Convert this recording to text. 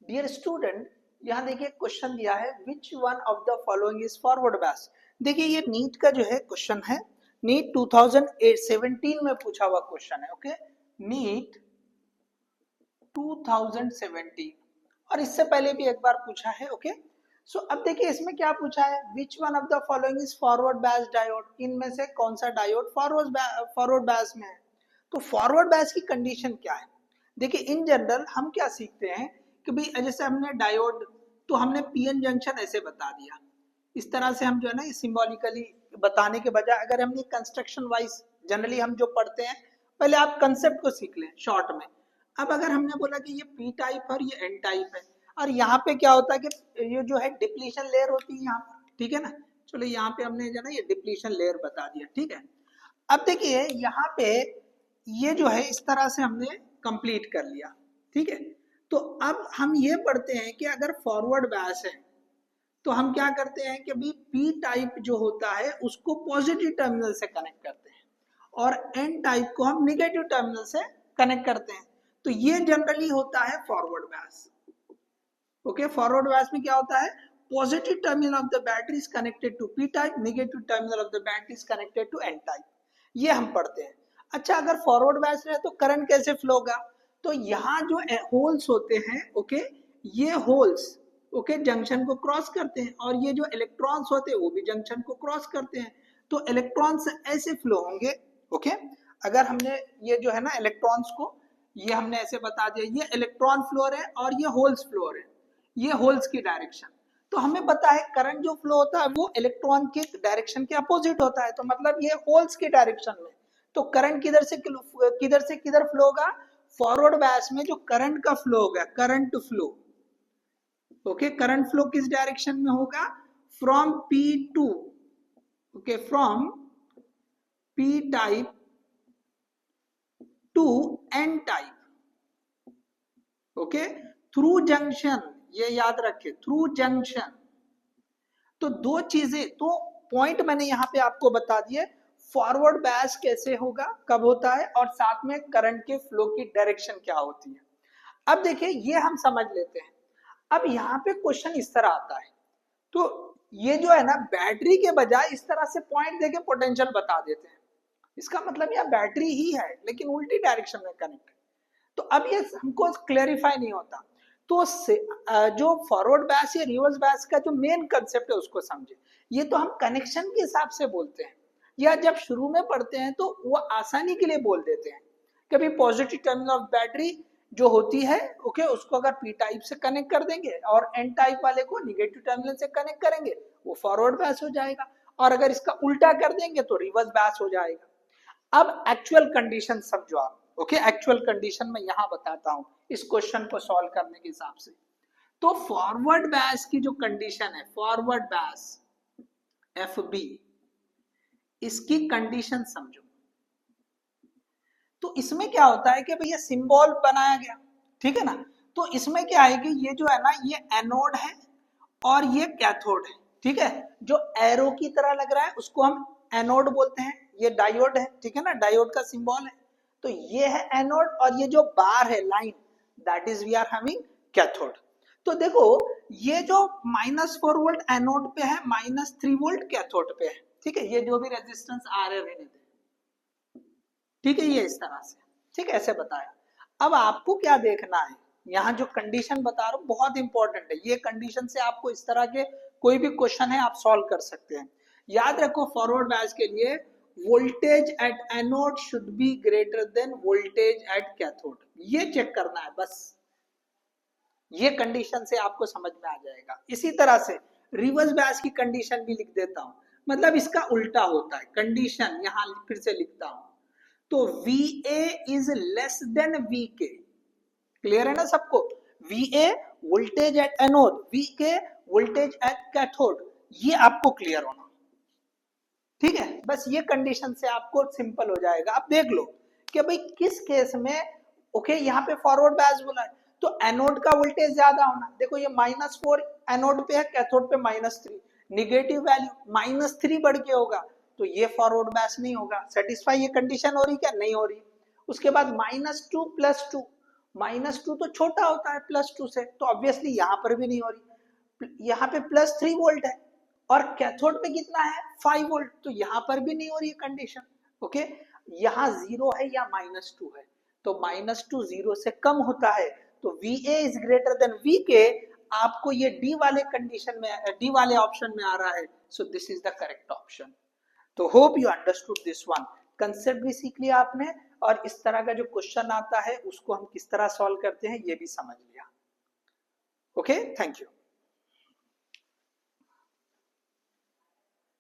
Dear student, यहाँ देखिए question दिया है which one of the following is forward bias. देखिए ये नीट का जो है क्वेश्चन है, नीट 2017 में पूछा हुआ क्वेश्चन है। ओके, नीट 2017 और इससे पहले भी एक बार पूछा है। ओके, सो अब देखिए इसमें क्या पूछा है, which one of the following is forward bias diode, इनमें से कौन सा डायोड फॉरवर्ड बायस में है। तो फॉरवर्ड बायस की कंडीशन क्या है। देखिए इन जनरल हम क्या सीखते हैं कि भाई जैसे हमने डायोड, तो हमने पीएन जंक्शन ऐसे बता दिया, इस तरह से हम जो है ना सिंबॉलिकली बताने के बजाय अगर हमने कंस्ट्रक्शन वाइज जनरली हम जो पढ़ते हैं, पहले आप कंसेप्ट को सीख लें शॉर्ट में। अब अगर हमने बोला कि ये पी टाइप और ये एन टाइप है, और यहाँ पे क्या होता है कि ये जो है डिप्लीशन लेयर होती है यहाँ पर, ठीक है ना। चलो यहाँ पे हमने जो है ना ये डिप्लीशन लेयर बता दिया, ठीक है। अब देखिए यहाँ पे ये जो है इस तरह से हमने कंप्लीट कर लिया, ठीक है। तो अब हम ये पढ़ते हैं कि अगर फॉरवर्ड बायस है तो हम क्या करते हैं कि भाई पी टाइप जो होता है उसको पॉजिटिव टर्मिनल से कनेक्ट करते हैं और एन टाइप को हम निगेटिव टर्मिनल से कनेक्ट करते हैं। तो ये जनरली होता है forward bias. Okay, forward bias में क्या होता है, positive terminal of the battery is connected to P type, negative terminal of the battery is connected to N type, ये हम पढ़ते हैं। अच्छा, अगर फॉरवर्ड बायस है तो करंट कैसे फ्लो होगा, तो यहाँ जो होल्स होते हैं, ओके, ये होल्स ओके जंक्शन को क्रॉस करते हैं और ये जो इलेक्ट्रॉन्स होते हैं वो भी जंक्शन को क्रॉस करते हैं, तो इलेक्ट्रॉन्स ऐसे फ्लो होंगे। ओके, अगर हमने ये जो है ना इलेक्ट्रॉन्स को ये हमने ऐसे बता दिया, ये इलेक्ट्रॉन फ्लोर है और ये होल्स फ्लोर है, ये होल्स की डायरेक्शन। तो हमें पता है करंट जो फ्लो होता है वो इलेक्ट्रॉन के डायरेक्शन के अपोजिट होता है, तो मतलब ये होल्स की डायरेक्शन में। तो करंट किधर फ्लो होगा, फॉरवर्ड बायस में जो करंट का फ्लो होगा, current flow, okay, current flow किस डायरेक्शन में होगा, from P to, okay, from P type to N type, okay, through junction, ये याद रखिए थ्रू जंक्शन। तो दो चीजें, तो पॉइंट मैंने यहां पे आपको बता दिए, फॉरवर्ड बायस कैसे होगा, कब होता है, और साथ में करंट के फ्लो की डायरेक्शन क्या होती है। अब देखिए ये हम समझ लेते हैं। अब यहाँ पे क्वेश्चन इस तरह आता है, तो ये जो है ना बैटरी के बजाय इस तरह से पॉइंट देके पोटेंशियल बता देते हैं, इसका मतलब यह बैटरी ही है लेकिन उल्टी डायरेक्शन में कनेक्ट है। तो अब ये हमको क्लेरिफाई नहीं होता, तो जो फॉरवर्ड बायस या रिवर्स बायस का जो मेन कंसेप्ट है उसको समझे। ये तो हम कनेक्शन के हिसाब से बोलते हैं, या जब शुरू में पढ़ते हैं तो वो आसानी के लिए बोल देते हैं, कभी पॉजिटिव टर्मिनल ऑफ बैटरी जो होती है, ओके, उसको अगर पी टाइप से कनेक्ट कर देंगे और एन टाइप वाले को निगेटिव टर्मिनल से कनेक्ट करेंगे, वो फॉरवर्ड बायस हो जाएगा, और अगर इसका उल्टा कर देंगे तो रिवर्स बायस हो जाएगा। अब एक्चुअल कंडीशन समझो आप, ओके, एक्चुअल कंडीशन मैं यहां बताता हूं इस क्वेश्चन को सॉल्व करने के हिसाब से। तो फॉरवर्ड बायस की जो कंडीशन है, फॉरवर्ड बायस एफ बी, इसकी कंडीशन समझो। तो इसमें क्या होता है कि भैया सिंबल बनाया गया, ठीक है ना। तो इसमें क्या है कि ये जो है ना ये एनोड है और ये कैथोड है, ठीक है। जो एरो की तरह लग रहा है उसको हम एनोड बोलते हैं, ये डायोड है, ठीक है ना, डायोड का सिंबल है। तो ये है एनोड और ये जो बार है line, that is we are having cathode. तो देखो ये जो -4 वोल्ट एनोड पे है, -3 वोल्ट कैथोड पे है, ठीक है। ये जो भी रेजिस्टेंस आ रहे रहने दे, ठीक है, ये इस तरह से, ठीक है, ऐसे बताया। अब आपको क्या देखना है, यहाँ जो कंडीशन बता रहा हूँ बहुत इंपॉर्टेंट है, ये कंडीशन से आपको इस तरह के कोई भी क्वेश्चन है आप सॉल्व कर सकते हैं। याद रखो फॉरवर्ड बायस के लिए voltage at anode should be greater than voltage at cathode, ये चेक करना है बस, ये कंडीशन से आपको समझ में आ जाएगा। इसी तरह से रिवर्स बायस की कंडीशन भी लिख देता हूं, मतलब इसका उल्टा होता है कंडीशन, यहां फिर से लिखता हूं। तो VA is less than VK, clear है ना सबको, VA voltage at anode, VK voltage at cathode, ये आपको क्लियर होना, ठीक है। बस ये कंडीशन से आपको सिंपल हो जाएगा। अब देख लो कि भाई किस केस में, ओके, यहाँ पे फॉरवर्ड बायस बोला है तो एनोड का वोल्टेज ज्यादा होना, देखो ये -4 एनोड पे है, कैथोड पे -3, निगेटिव वैल्यू -3 बढ़ के होगा, तो ये फॉरवर्ड बायस नहीं होगा। सेटिस्फाई ये कंडीशन हो रही क्या, नहीं हो रही। उसके बाद -2 + 2, -2 तो छोटा होता है +2 से, तो ऑब्वियसली यहाँ पर भी नहीं हो रही। यहाँ पे +3 वोल्ट है और कैथोड पे कितना है 5 वोल्ट, तो यहाँ पर भी नहीं हो रही है कंडीशन। ओके, यहाँ 0 है या -2 है, तो -2 0 से कम होता है, तो VA is greater than VK। आपको ये डी वाले कंडीशन में, डी वाले ऑप्शन में आ रहा है, so this is the correct option. तो hope you understood this one, concept भी सीख लिया आपने और इस तरह का जो क्वेश्चन आता है उसको हम किस तरह सॉल्व करते हैं ये भी समझ लिया। Okay, thank you.